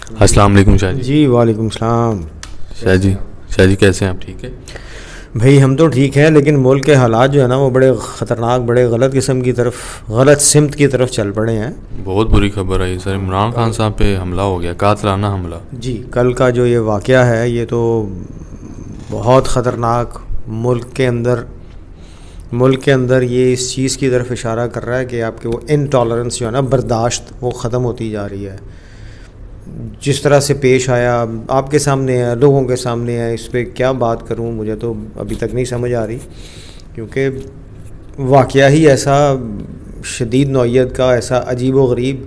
السلام علیکم شاہ جی. جی وعلیکم السلام. شاہ جی کیسے ہیں آپ؟ ٹھیک ہے بھائی ہم تو ٹھیک ہیں، لیکن ملک کے حالات جو ہے نا وہ بڑے خطرناک، بڑے غلط قسم کی طرف، غلط سمت کی طرف چل پڑے ہیں. بہت بری خبر ہے سر. عمران خان صاحب پہ حملہ ہو گیا، قاتلانہ حملہ. جی کل کا جو یہ واقعہ ہے یہ تو بہت خطرناک، ملک کے اندر یہ اس چیز کی طرف اشارہ کر رہا ہے کہ آپ کے وہ انٹالرنس جو ہے نا، برداشت، وہ ختم ہوتی جا رہی ہے. جس طرح سے پیش آیا آپ کے سامنے ہے، لوگوں کے سامنے ہے، اس پہ کیا بات کروں مجھے تو ابھی تک نہیں سمجھ آ رہی، کیونکہ واقعہ ہی ایسا شدید نوعیت کا، ایسا عجیب و غریب،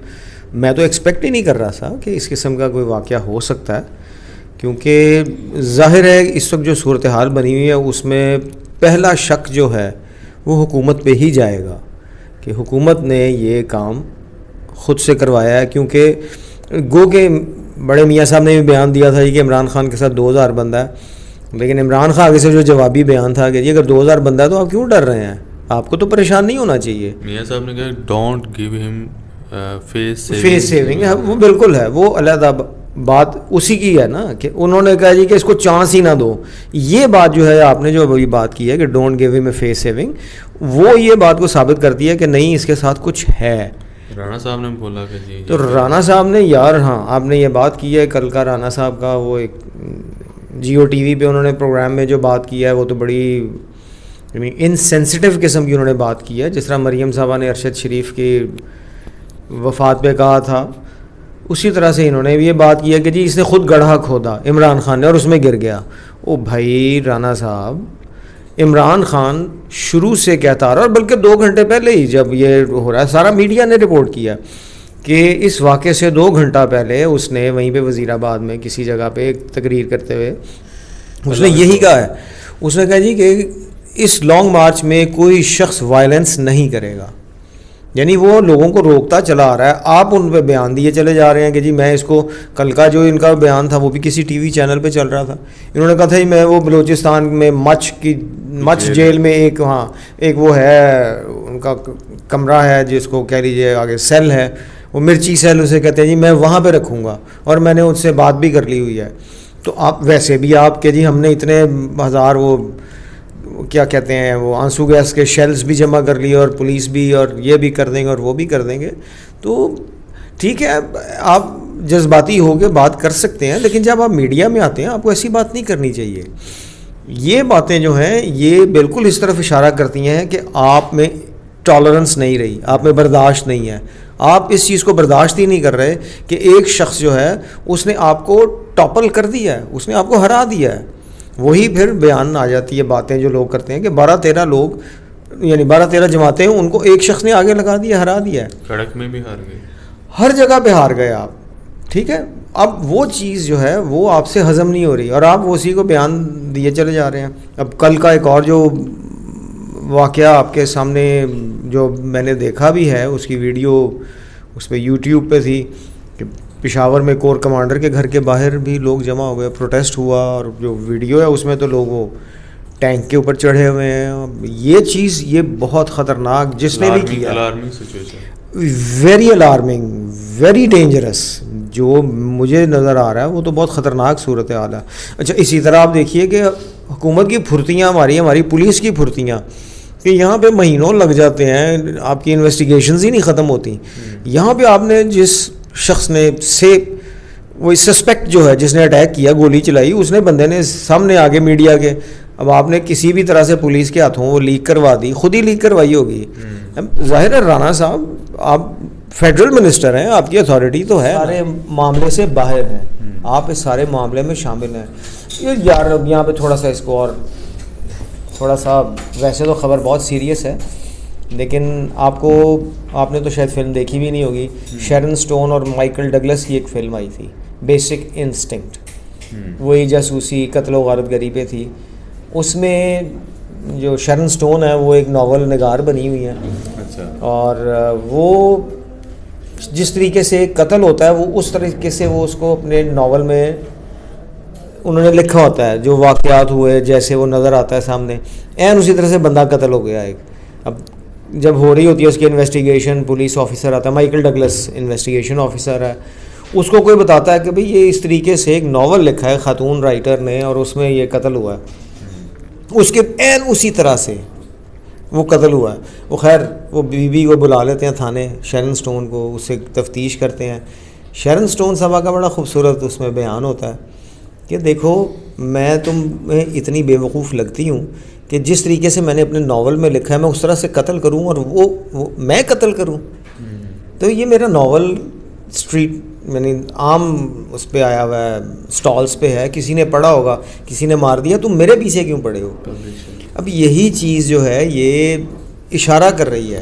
میں تو ایکسپیکٹ ہی نہیں کر رہا تھا کہ اس قسم کا کوئی واقعہ ہو سکتا ہے. کیونکہ ظاہر ہے اس وقت جو صورتحال بنی ہوئی ہے اس میں پہلا شک جو ہے وہ حکومت پہ ہی جائے گا کہ حکومت نے یہ کام خود سے کروایا ہے. کیونکہ گو کہ بڑے میاں صاحب نے بھی بیان دیا تھا کہ عمران خان کے ساتھ 2000 بندہ ہے، لیکن عمران خان آگے سے جو جوابی بیان تھا کہ جی اگر 2000 بندہ ہے تو آپ کیوں ڈر رہے ہیں، آپ کو تو پریشان نہیں ہونا چاہیے. میاں صاحب نے کہا ڈونٹ گیو ہم فیس سیونگ. وہ بالکل ہے، وہ علیحدہ بات اسی کی ہے نا کہ انہوں نے کہا جی کہ اس کو چانس ہی نہ دو. یہ بات جو ہے آپ نے جو ابھی بات کی ہے کہ ڈونٹ گیو ہم اے فیس سیونگ، وہ یہ بات کو ثابت کرتی ہے کہ نہیں اس کے ساتھ کچھ ہے. رانا صاحب نے بولا کہ جی تو رانا صاحب نے یار، ہاں آپ نے یہ بات کی ہے کل کا، رانا صاحب کا وہ ایک جیو ٹی وی پہ انہوں نے پروگرام میں جو بات کی ہے وہ تو بڑی انسینسٹیو قسم کی انہوں نے بات کی ہے. جس طرح مریم صاحبہ نے ارشد شریف کی وفات پہ کہا تھا، اسی طرح سے انہوں نے بھی یہ بات کی ہے کہ جی اس نے خود گڑھا کھودا عمران خان نے اور اس میں گر گیا. او بھائی رانا صاحب، عمران خان شروع سے کہتا رہا، اور بلکہ 2 گھنٹے پہلے ہی جب یہ ہو رہا ہے، سارا میڈیا نے رپورٹ کیا کہ اس واقعے سے 2 گھنٹہ پہلے اس نے وہیں پہ وزیر آباد میں کسی جگہ پہ ایک تقریر کرتے ہوئے اس نے یہی کہا ہے. اس نے کہا جی کہ اس لانگ مارچ میں کوئی شخص وائلنس نہیں کرے گا، یعنی وہ لوگوں کو روکتا چلا آ رہا ہے. آپ ان پہ بیان دیے چلے جا رہے ہیں کہ جی میں اس کو، کل کا جو ان کا بیان تھا وہ بھی کسی ٹی وی چینل پہ چل رہا تھا، انہوں نے کہا تھا جی میں وہ بلوچستان میں مچ جیل میں ایک وہ ہے ان کا کمرہ ہے جس کو کہہ لیجیے آگے سیل ہے، وہ مرچی سیل اسے کہتے ہیں جی، میں وہاں پہ رکھوں گا اور میں نے ان سے بات بھی کر لی ہوئی ہے. تو آپ ویسے بھی آپ کہ جی ہم نے اتنے ہزار وہ کیا کہتے ہیں وہ آنسو گیس کے شیلز بھی جمع کر لیے اور پولیس بھی اور یہ بھی کر دیں گے اور وہ بھی کر دیں گے. تو ٹھیک ہے آپ جذباتی ہو کے بات کر سکتے ہیں، لیکن جب آپ میڈیا میں آتے ہیں آپ کو ایسی بات نہیں کرنی چاہیے. یہ باتیں جو ہیں یہ بالکل اس طرف اشارہ کرتی ہیں کہ آپ میں ٹالرنس نہیں رہی، آپ میں برداشت نہیں ہے، آپ اس چیز کو برداشت ہی نہیں کر رہے کہ ایک شخص جو ہے اس نے آپ کو ٹاپل کر دیا ہے، اس نے آپ کو ہرا دیا ہے. وہی پھر بیان آ جاتی ہے باتیں جو لوگ کرتے ہیں کہ 12-13 لوگ، یعنی 12-13 جماعتیں ان کو ایک شخص نے آگے لگا دیا، ہرا دیا ہے. سڑک میں بھی ہار گئے، ہر جگہ پہ ہار گئے آپ. ٹھیک ہے، اب وہ چیز جو ہے وہ آپ سے ہضم نہیں ہو رہی اور آپ اسی کو بیان دیے چلے جا رہے ہیں. اب کل کا ایک اور جو واقعہ آپ کے سامنے جو میں نے دیکھا بھی ہے، اس کی ویڈیو اس پہ یوٹیوب پہ تھی کہ پشاور میں کور کمانڈر کے گھر کے باہر بھی لوگ جمع ہو گئے، پروٹیسٹ ہوا، اور جو ویڈیو ہے اس میں تو لوگ وہ ٹینک کے اوپر چڑھے ہوئے ہیں. یہ چیز یہ بہت خطرناک جس نے بھی کیا، ویری الارمنگ، ویری ڈینجرس، جو مجھے نظر آ رہا ہے وہ تو بہت خطرناک صورتحال ہے. اچھا اسی طرح آپ دیکھیے کہ حکومت کی پھرتیاں، ہماری پولیس کی پھرتیاں، کہ یہاں پہ مہینوں لگ جاتے ہیں، آپ کی انویسٹیگیشنز ہی نہیں ختم ہوتی. یہاں پہ آپ نے جس شخص نے سے وہ سسپیکٹ جو ہے جس نے اٹیک کیا، گولی چلائی، اس نے بندے نے سامنے آگے میڈیا کے، اب آپ نے کسی بھی طرح سے پولیس کے ہاتھوں وہ لیک کروا دی، خود ہی لیک کروائی ہوگی. ظاہر ہے رانا صاحب آپ فیڈرل منسٹر ہیں، آپ کی اتھارٹی تو ہے، سارے معاملے سے باہر ہیں، آپ اس سارے معاملے میں شامل ہیں. یار یہاں پہ تھوڑا سا اس کو اور تھوڑا سا، ویسے تو خبر بہت سیریس ہے لیکن آپ نے تو شاید فلم دیکھی بھی نہیں ہوگی، شیرن سٹون اور مائیکل ڈگلس کی ایک فلم آئی تھی بیسک انسٹنکٹ، وہی جاسوسی قتل و غارت گری پہ تھی. اس میں جو شیرن سٹون ہے وہ ایک ناول نگار بنی ہوئی ہیں. اور وہ جس طریقے سے قتل ہوتا ہے وہ اس طریقے سے وہ اس کو اپنے ناول میں انہوں نے لکھا ہوتا ہے، جو واقعات ہوئے جیسے وہ نظر آتا ہے سامنے، این اسی طرح سے بندہ قتل ہو گیا ایک. اب جب ہو رہی ہوتی ہے اس کی انویسٹیگیشن، پولیس آفیسر آتا ہے، مائیکل ڈگلس انویسٹیگیشن آفیسر ہے، اس کو کوئی بتاتا ہے کہ بھئی یہ اس طریقے سے ایک ناول لکھا ہے خاتون رائٹر نے اور اس میں یہ قتل ہوا ہے، اس کے عین اسی طرح سے وہ قتل ہوا ہے. وہ خیر وہ بی کو بلا لیتے ہیں تھانے، شیرن سٹون کو، اس سے تفتیش کرتے ہیں. شیرن سٹون صاحبہ کا بڑا خوبصورت اس میں بیان ہوتا ہے کہ دیکھو میں تمہیں اتنی بے وقوف لگتی ہوں کہ جس طریقے سے میں نے اپنے ناول میں لکھا ہے میں اس طرح سے قتل کروں اور وہ میں قتل کروں. تو یہ میرا ناول اسٹریٹ یعنی عام اس پہ آیا ہوا ہے، سٹالز پہ ہے، کسی نے پڑھا ہوگا، کسی نے مار دیا، تم میرے پیچھے کیوں پڑے ہو؟ اب یہی چیز جو ہے یہ اشارہ کر رہی ہے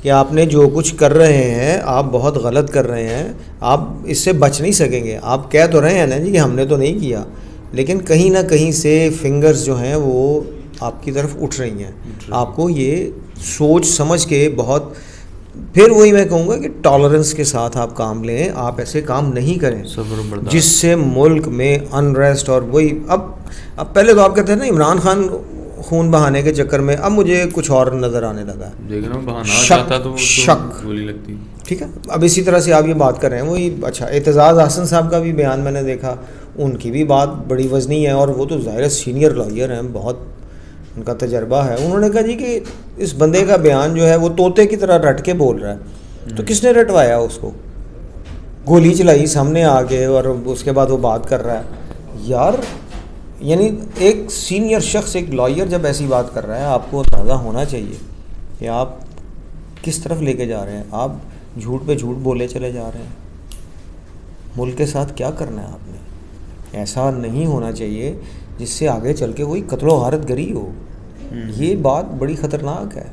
کہ آپ نے جو کچھ کر رہے ہیں آپ بہت غلط کر رہے ہیں، آپ اس سے بچ نہیں سکیں گے. آپ کہہ تو رہے ہیں نا جی کہ ہم نے تو نہیں کیا، لیکن کہیں نہ کہیں سے فنگرز جو ہیں وہ آپ کی طرف اٹھ رہی ہیں. آپ کو یہ سوچ سمجھ کے بہت، پھر وہی میں کہوں گا کہ ٹالرنس کے ساتھ آپ کام لیں، آپ ایسے کام نہیں کریں جس سے ملک میں انریسٹ. اور وہی اب پہلے تو آپ کہتے ہیں نا عمران خان خون بہانے کے چکر میں، اب مجھے کچھ اور نظر آنے لگا، شک گولی لگتی. ٹھیک ہے، اب اسی طرح سے آپ یہ بات کر رہے ہیں وہی. اچھا اعتزاز احسن صاحب کا بھی بیان میں نے دیکھا، ان کی بھی بات بڑی وزنی ہے اور وہ تو ظاہر سینئر لائر ہیں، بہت ان کا تجربہ ہے. انہوں نے کہا جی کہ اس بندے کا بیان جو ہے وہ طوطے کی طرح رٹ کے بول رہا ہے. تو کس نے رٹوایا اس کو؟ گولی چلائی سامنے آ کے اور اس کے بعد وہ بات کر رہا ہے. یار یعنی ایک سینئر شخص، ایک لائر جب ایسی بات کر رہا ہے آپ کو اندازہ ہونا چاہیے کہ آپ کس طرف لے کے جا رہے ہیں. آپ جھوٹ پہ جھوٹ بولے چلے جا رہے ہیں. ملک کے ساتھ کیا کرنا ہے آپ نے؟ ایسا نہیں ہونا چاہیے جس سے آگے چل کے کوئی قتل و غارت گری ہو. یہ بات بڑی خطرناک ہے.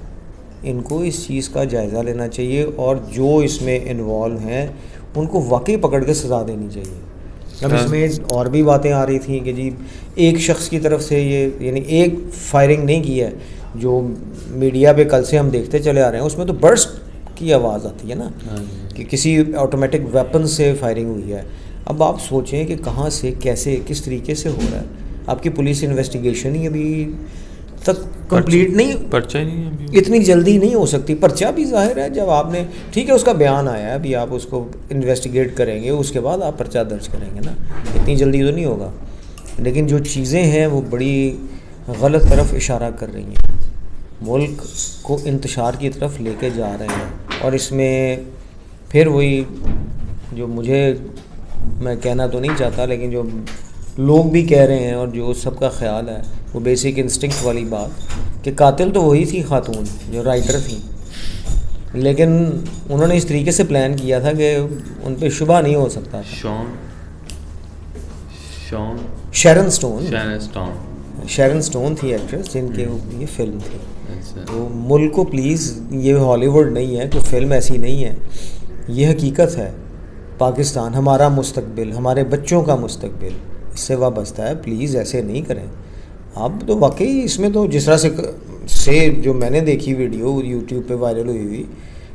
ان کو اس چیز کا جائزہ لینا چاہیے اور جو اس میں انوالو ہیں ان کو واقعی پکڑ کے سزا دینی چاہیے. اب اس میں اور بھی باتیں آ رہی تھیں کہ جی ایک شخص کی طرف سے یہ یعنی ایک فائرنگ نہیں کی ہے، جو میڈیا پہ کل سے ہم دیکھتے چلے آ رہے ہیں اس میں تو برسٹ کی آواز آتی ہے نا کہ کسی آٹومیٹک ویپن سے فائرنگ ہوئی ہے. اب آپ سوچیں کہ کہاں سے کیسے کس طریقے سے ہو رہا ہے. آپ کی پولیس انویسٹیگیشن ہی ابھی تک کمپلیٹ نہیں، پرچہ نہیں اتنی جلدی نہیں ہو سکتی. پرچہ بھی ظاہر ہے جب آپ نے ٹھیک ہے اس کا بیان آیا ہے، ابھی آپ اس کو انویسٹیگیٹ کریں گے، اس کے بعد آپ پرچہ درج کریں گے نا، اتنی جلدی تو نہیں ہوگا. لیکن جو چیزیں ہیں وہ بڑی غلط طرف اشارہ کر رہی ہیں، ملک کو انتشار کی طرف لے کے جا رہے ہیں. اور اس میں پھر وہی جو میں کہنا تو نہیں چاہتا لیکن جو لوگ بھی کہہ رہے ہیں اور جو سب کا خیال ہے وہ بیسک انسٹنکٹ والی بات کہ قاتل تو وہی تھی خاتون جو رائٹر تھیں، لیکن انہوں نے اس طریقے سے پلان کیا تھا کہ ان پہ شبہ نہیں ہو سکتا تھا. شیرن سٹون تھی ایکٹریس جن کے یہ فلم تھی. تو ملک کو پلیز، یہ ہالی ووڈ نہیں ہے کہ فلم ایسی نہیں ہے، یہ حقیقت ہے. پاکستان ہمارا مستقبل، ہمارے بچوں کا مستقبل اس سے وابستہ ہے. پلیز ایسے نہیں کریں آپ. تو واقعی اس میں تو جس طرح سے جو میں نے دیکھی ویڈیو یوٹیوب پہ وائرل ہوئی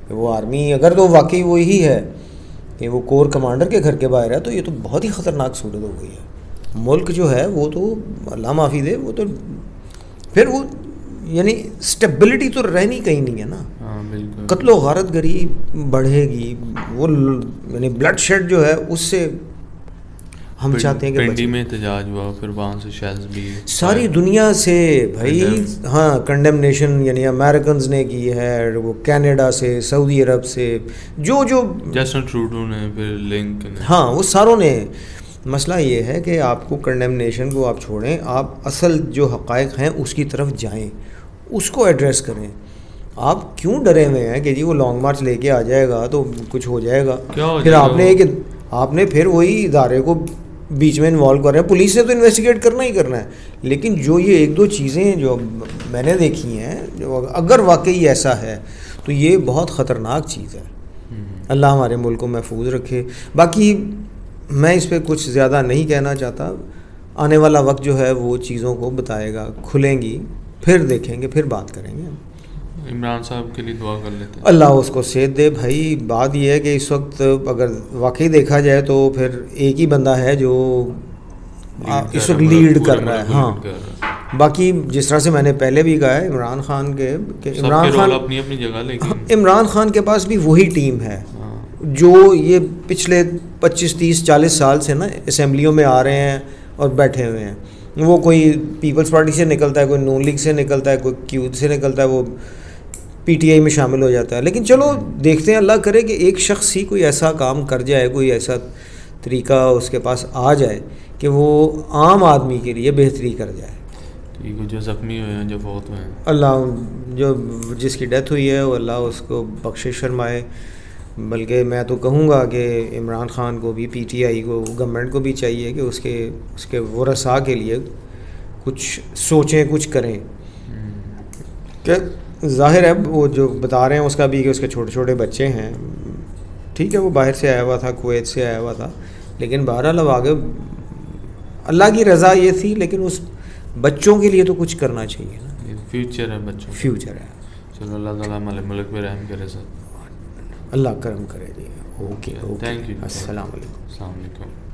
کہ وہ آرمی اگر تو واقعی وہی ہے کہ وہ کور کمانڈر کے گھر کے باہر ہے تو یہ تو بہت ہی خطرناک صورت ہو گئی ہے. ملک جو ہے وہ تو اللہ معافی دے، وہ تو پھر وہ یعنی اسٹیبلٹی تو رہنی کہیں نہیں ہے نا. قتل و غارت گری بڑھے گی، وہ یعنی بلڈ شیڈ جو ہے اس سے ہم چاہتے ہیں کہ پنڈی میں احتجاج ہوا، پھر وہاں سے شیلز بھی ساری دنیا سے بھائی ہاں کنڈیمنیشن یعنی امریکنز نے کی ہے، وہ کینیڈا سے، سعودی عرب سے، جو جسٹن ٹروڈو نے، پھر لنک نے، ہاں وہ ساروں نے. مسئلہ یہ ہے کہ آپ کو کنڈیمنیشن کو آپ چھوڑیں، آپ اصل جو حقائق ہیں اس کی طرف جائیں، اس کو ایڈریس کریں. آپ کیوں ڈرے ہوئے ہیں کہ جی وہ لانگ مارچ لے کے آ جائے گا تو کچھ ہو جائے گا؟ پھر آپ نے پھر وہی ادارے کو بیچ میں انوالو کر رہے ہیں. پولیس نے تو انویسٹیگیٹ کرنا ہی کرنا ہے، لیکن جو یہ ایک دو چیزیں جو میں نے دیکھی ہیں جو اگر واقعی ایسا ہے تو یہ بہت خطرناک چیز ہے. اللہ ہمارے ملک کو محفوظ رکھے. باقی میں اس پہ کچھ زیادہ نہیں کہنا چاہتا. آنے والا وقت جو ہے وہ چیزوں کو بتائے گا، کھلیں گی، پھر دیکھیں گے، پھر بات کریں گے. عمران صاحب کے لیے دعا کر لیتے ہیں، اللہ اس کو صحت دے. بھائی بات یہ ہے کہ اس وقت اگر واقعی دیکھا جائے تو پھر ایک ہی بندہ ہے جو اس وقت لیڈ کر رہا ہے. ہاں باقی جس طرح سے میں نے پہلے بھی کہا ہے عمران خان کے کہ اپنی اپنی جگہ، لیکن عمران خان کے پاس بھی وہی ٹیم ہے جو یہ پچھلے 25 30 40 سال سے نا اسمبلیوں میں آ رہے ہیں اور بیٹھے ہوئے ہیں. وہ کوئی پیپلز پارٹی سے نکلتا ہے, کوئی نون لیگ سے نکلتا ہے, کوئی کیو سے نکلتا ہے, وہ پی ٹی آئی میں شامل ہو جاتا ہے. لیکن چلو دیکھتے ہیں, اللہ کرے کہ ایک شخص ہی کوئی ایسا کام کر جائے, کوئی ایسا طریقہ اس کے پاس آ جائے کہ وہ عام آدمی کے لیے بہتری کر جائے. ٹھیک ہے, جو زخمی ہوئے ہیں, جو فوت ہوئے ہیں, اللہ جو جس کی ڈیتھ ہوئی ہے وہ اللہ اس کو بخشش فرمائے. بلکہ میں تو کہوں گا کہ عمران خان کو بھی, پی ٹی آئی کو, گورنمنٹ کو بھی چاہیے کہ اس کے ورثاء کے لیے کچھ سوچیں, کچھ کریں. کہ ظاہر ہے وہ جو بتا رہے ہیں اس کا بھی کہ اس کے چھوٹے چھوٹے بچے ہیں, ٹھیک ہے وہ باہر سے آیا ہوا تھا, کویت سے آیا ہوا تھا, لیکن بہرحال اب آگے اللہ کی رضا یہ تھی, لیکن اس بچوں کے لیے تو کچھ کرنا چاہیے نا, فیوچر ہے بچوں, فیوچر ہے. چلو اللہ تعالیٰ ہمارے ملک میں رحم کرے سر. اللہ کرم کرے جی. Okay, thank you. السلام علیکم. السلام علیکم.